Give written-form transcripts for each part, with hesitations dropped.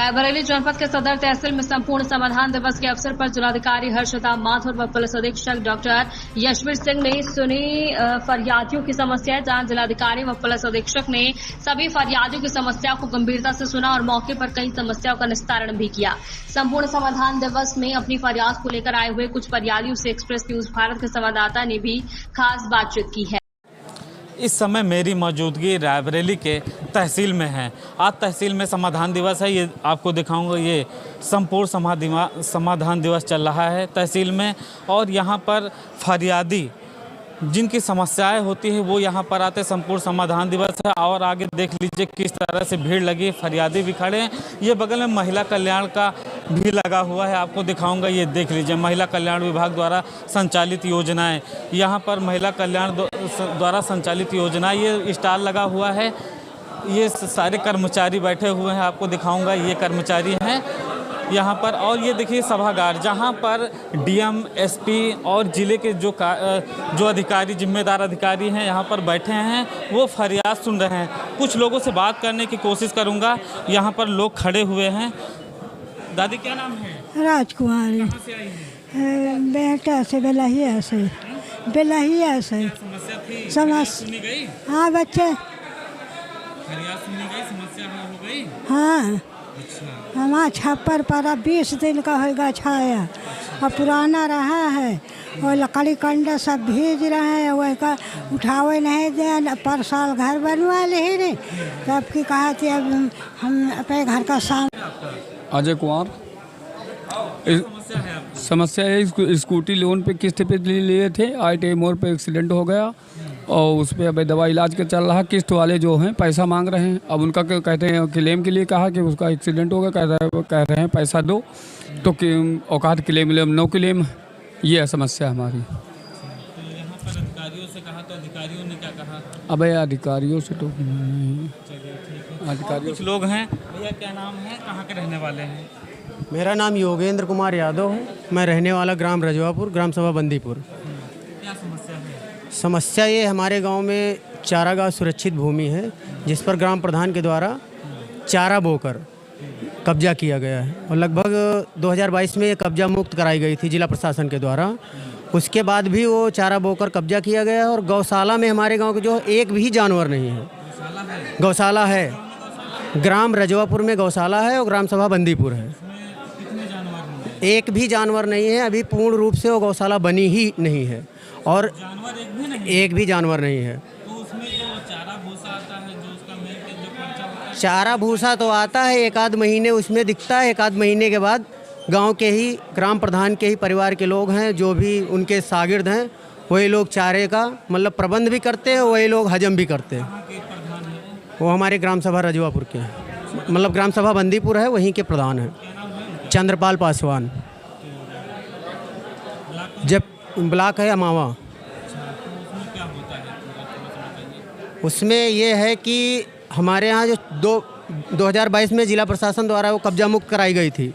रायबरेली जनपद के सदर तहसील में संपूर्ण समाधान दिवस के अवसर पर जिलाधिकारी हर्षदा माथुर व पुलिस अधीक्षक डॉक्टर यशवीर सिंह ने सुनी फरियादियों की समस्याएं। जहां जिलाधिकारी व पुलिस अधीक्षक ने सभी फरियादियों की समस्याओं को गंभीरता से सुना और मौके पर कई समस्याओं का निस्तारण भी किया। संपूर्ण समाधान दिवस में अपनी फरियाद को लेकर आए हुए कुछ फरियादियों से एक्सप्रेस न्यूज भारत के संवाददाता ने भी खास बातचीत की है। इस समय मेरी मौजूदगी रायबरेली के तहसील में है। आज तहसील में समाधान दिवस है। ये आपको दिखाऊंगा, ये संपूर्ण समाधान दिवस चल रहा है तहसील में। और यहाँ पर फरियादी जिनकी समस्याएं होती है वो यहाँ पर आते। संपूर्ण समाधान दिवस है और आगे देख लीजिए किस तरह से भीड़ लगी, फरियादी भी खड़े हैं। ये बगल में महिला कल्याण का भी लगा हुआ है, आपको दिखाऊंगा। ये देख लीजिए महिला कल्याण विभाग द्वारा संचालित योजनाएं। यहाँ पर महिला कल्याण द्वारा संचालित योजनाएं, ये स्टॉल लगा हुआ है। ये सारे कर्मचारी बैठे हुए हैं, आपको दिखाऊंगा। ये कर्मचारी हैं यहाँ पर। और ये देखिए सभागार, जहाँ पर डीएम, एसपी और ज़िले के जो अधिकारी, जिम्मेदार अधिकारी हैं यहाँ पर बैठे हैं, वो फरियाद सुन रहे हैं। कुछ लोगों से बात करने की कोशिश करूँगा। यहाँ पर लोग खड़े हुए हैं। दादी क्या नाम है? राजकुमारी। कहाँ से आई हैं? बेटा से बेलहिया से। बेलहिया से समस्या थी? समझ सुनी गई? हाँ बच्चे, फरियाद सुनी गई, समस्या हल हो गई? हाँ अच्छा। हमारा छप्पर पर 20 दिन का होगा छाया और पुराना रहा है और लकड़ी कंडा सब भेज रहे हैं। वह का उठावे नहीं दे। पर साल घर बनवा ले ही नहीं, तब की कहा थी अब हम अपने घर का अजय कुमार। समस्या है स्कूटी लोन पे किस्त पे लिए थे। ITI मोड़ पे एक्सीडेंट हो गया और उस पर अब दवा इलाज का चल रहा। किस्त वाले जो हैं पैसा मांग रहे हैं। अब उनका कहते हैं क्लेम के लिए कहा कि उसका एक्सीडेंट हो गया, कह रहे हैं पैसा दो, तो औकात क्लेम नो क्लेम। ये है समस्या हमारी। तो यहाँ पर अधिकारियों से कहा तो अधिकारियों ने क्या कहा? अब अधिकारियों से तो नहीं। अधिकारियों कुछ लोग हैं। भैया क्या नाम है, कहाँ के रहने वाले हैं? मेरा नाम योगेंद्र कुमार यादव है। मैं रहने वाला ग्राम रजवापुर, ग्राम सभा बंदीपुर। क्या समस्या है? समस्या ये हमारे गांव में चारागाह सुरक्षित भूमि है, जिस पर ग्राम प्रधान के द्वारा चारा बोकर कब्जा किया गया है और लगभग 2022 में ये कब्जा मुक्त कराई गई थी जिला प्रशासन के द्वारा। उसके बाद भी वो चारा बोकर कब्जा किया गया है और गौशाला में हमारे गाँव के जो एक भी जानवर नहीं है। गौशाला है, ग्राम रजवापुर में गौशाला है और ग्राम सभा बंदीपुर है। एक भी जानवर नहीं है। अभी पूर्ण रूप से वो गौशाला बनी ही नहीं है और एक भी जानवर नहीं है। तो उसमें जो चारा भूसा आता है, जो उसका मेन जो खर्चा होता है, चारा भूसा तो आता है, एक आध महीने उसमें दिखता है। एक आध महीने के बाद गांव के ही ग्राम प्रधान के ही परिवार के लोग हैं, जो भी उनके शागिर्द हैं, वही लोग चारे का मतलब प्रबंध भी करते हैं, वही लोग हजम भी करते हैं। वो हमारे ग्राम सभा रजवापुर के हैं, मतलब ग्राम सभा बंदीपुर है, वहीं के प्रधान हैं चंद्रपाल पासवान। जब ब्लॉक है अमावा। उसमें ये है कि हमारे यहाँ जो 2022 में जिला प्रशासन द्वारा वो कब्जा मुक्त कराई गई थी।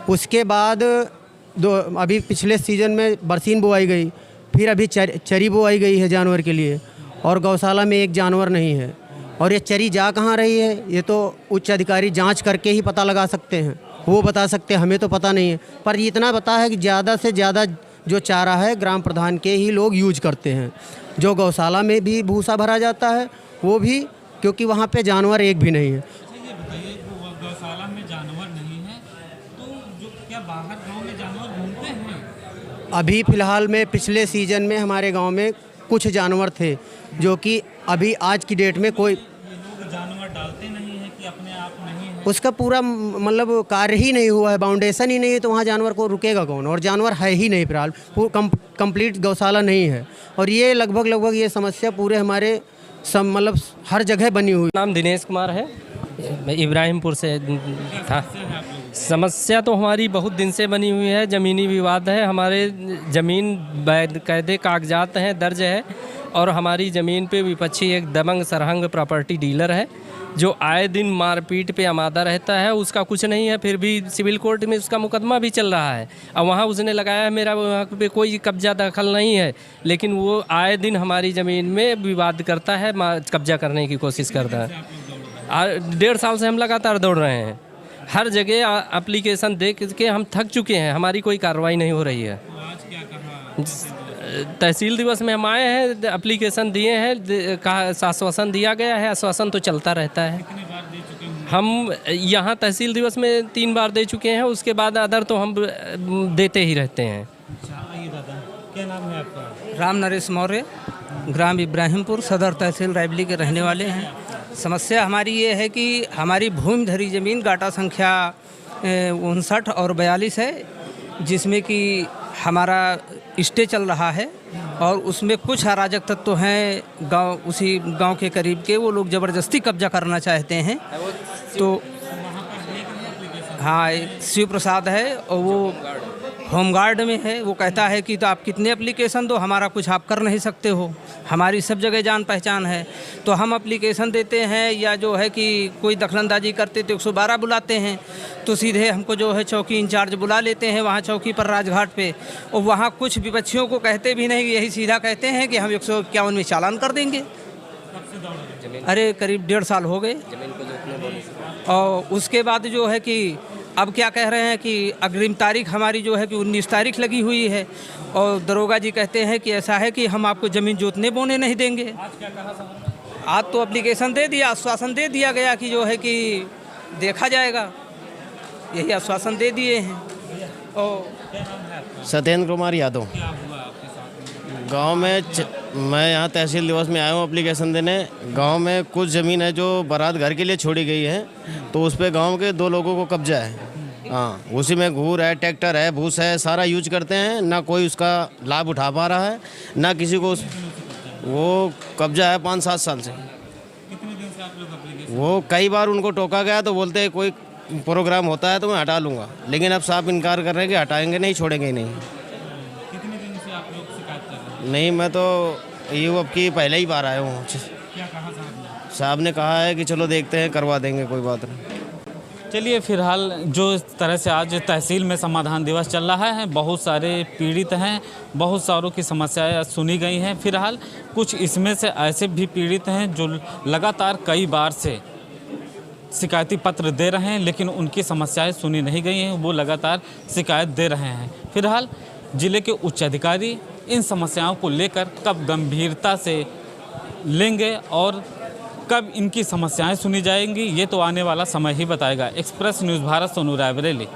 उसके बाद अभी पिछले सीज़न में बरसीन बोआई गई, फिर अभी चरी बोआई गई है जानवर के लिए और गौशाला में एक जानवर नहीं है। और ये चरी जा कहाँ रही है, ये तो उच्च अधिकारी जांच करके ही पता लगा सकते हैं, वो बता सकते हैं, हमें तो पता नहीं है। पर इतना पता है कि ज़्यादा से ज़्यादा जो चारा है ग्राम प्रधान के ही लोग यूज करते हैं। जो गौशाला में भी भूसा भरा जाता है वो भी, क्योंकि वहाँ पे जानवर एक भी नहीं है। ये बताइए, गौशाला में जानवर नहीं है तो जो क्या बाहर गांव में जानवर घूमते हैं? अभी फ़िलहाल में पिछले सीज़न में हमारे गांव में कुछ जानवर थे जो कि अभी आज की डेट में कोई लोग जानवर डालते नहीं है कि अपने आप नहीं है। उसका पूरा मतलब कार्य ही नहीं हुआ है, बाउंडेशन ही नहीं है, तो वहाँ जानवर को रुकेगा कौन? और जानवर है ही नहीं फिलहाल, कंप्लीट गौशाला नहीं है। और ये लगभग ये समस्या पूरे हमारे मतलब हर जगह बनी हुई। नाम दिनेश कुमार है, मैं इब्राहिमपुर से था। समस्या तो हमारी बहुत दिन से बनी हुई है। ज़मीनी विवाद है, हमारे ज़मीन कायदे कागजात हैं, दर्ज है और हमारी ज़मीन पे विपक्षी एक दबंग सरहंग प्रॉपर्टी डीलर है जो आए दिन मारपीट पे आमादा रहता है। उसका कुछ नहीं है, फिर भी सिविल कोर्ट में उसका मुकदमा भी चल रहा है। अब वहाँ उसने लगाया है, मेरा वहाँ पे कोई कब्जा दखल नहीं है, लेकिन वो आए दिन हमारी ज़मीन में विवाद करता है, कब्जा करने की कोशिश करता है। 1.5 साल से हम लगातार दौड़ रहे हैं। हर जगह एप्लीकेशन दे के हम थक चुके हैं, हमारी कोई कार्रवाई नहीं हो रही है। तहसील दिवस में हम आए हैं, एप्लीकेशन दिए हैं, कहा आश्वासन दिया गया है, आश्वासन तो चलता रहता है। हम यहाँ तहसील दिवस में 3 बार दे चुके हैं, उसके बाद अदर तो हम देते ही रहते हैं। आइए दादा, क्या नाम है आपका? राम नरेश मौर्य, ग्राम इब्राहिमपुर, सदर तहसील रायबली के रहने वाले हैं। समस्या हमारी ये है कि हमारी भूमि धरी ज़मीन गाटा संख्या 59 और 42 है, जिसमें कि हमारा स्टे चल रहा है और उसमें कुछ अराजक तत्व हैं उसी गांव के करीब के, वो लोग ज़बरदस्ती कब्जा करना चाहते हैं। तो हाँ, शिव प्रसाद है और वो होमगार्ड में है। वो कहता है कि तो आप कितने एप्लीकेशन दो, हमारा कुछ आप कर नहीं सकते हो, हमारी सब जगह जान पहचान है। तो हम एप्लीकेशन देते हैं या जो है कि कोई दखलंदाजी करते तो 112 बुलाते हैं, तो सीधे हमको जो है चौकी इंचार्ज बुला लेते हैं वहाँ चौकी पर राजघाट पे, और वहाँ कुछ विपक्षियों को कहते भी नहीं, यही सीधा कहते हैं कि हम 151 में चालान कर देंगे। अरे करीब 1.5 साल हो गए। और उसके बाद जो है कि अब क्या कह रहे हैं कि अग्रिम तारीख हमारी जो है कि 19 तारीख लगी हुई है, और दरोगा जी कहते हैं कि ऐसा है कि हम आपको ज़मीन जोतने बोने नहीं देंगे। आज तो एप्लीकेशन दे दिया, आश्वासन दे दिया गया कि जो है कि देखा जाएगा, यही आश्वासन दे दिए हैं। और सत्येंद्र कुमार यादव, गांव में मैं यहाँ तहसील दिवस में आया हूँ एप्लीकेशन देने। गांव में कुछ ज़मीन है जो बारात घर के लिए छोड़ी गई है, तो उस पर गांव के 2 लोगों को कब्जा है। हाँ, उसी में घूर है, ट्रैक्टर है, भूस है, सारा यूज करते हैं, ना कोई उसका लाभ उठा पा रहा है, ना किसी को वो कब्जा है 5-7 साल से। वो कई बार उनको टोका गया तो बोलते हैं कोई प्रोग्राम होता है तो मैं हटा लूँगा, लेकिन अब साफ इनकार कर रहे हैं कि हटाएंगे नहीं, छोड़ेंगे ही नहीं। नहीं, मैं तो ये अब की पहले ही बार आया हूँ। क्या कहा साहब ने कहा है कि चलो देखते हैं, करवा देंगे, कोई बात नहीं। चलिए, फिलहाल जो इस तरह से आज तहसील में समाधान दिवस चल रहा है, बहुत सारे पीड़ित हैं, बहुत सारों की समस्याएं सुनी गई हैं। फिलहाल कुछ इसमें से ऐसे भी पीड़ित हैं जो लगातार कई बार से शिकायती पत्र दे रहे हैं, लेकिन उनकी समस्याएं सुनी नहीं गई हैं, वो लगातार शिकायत दे रहे हैं। फिलहाल जिले के उच्च अधिकारी इन समस्याओं को लेकर कब गंभीरता से लेंगे और कब इनकी समस्याएं सुनी जाएंगी, ये तो आने वाला समय ही बताएगा। Express news Bharat, Sonu Raebareli.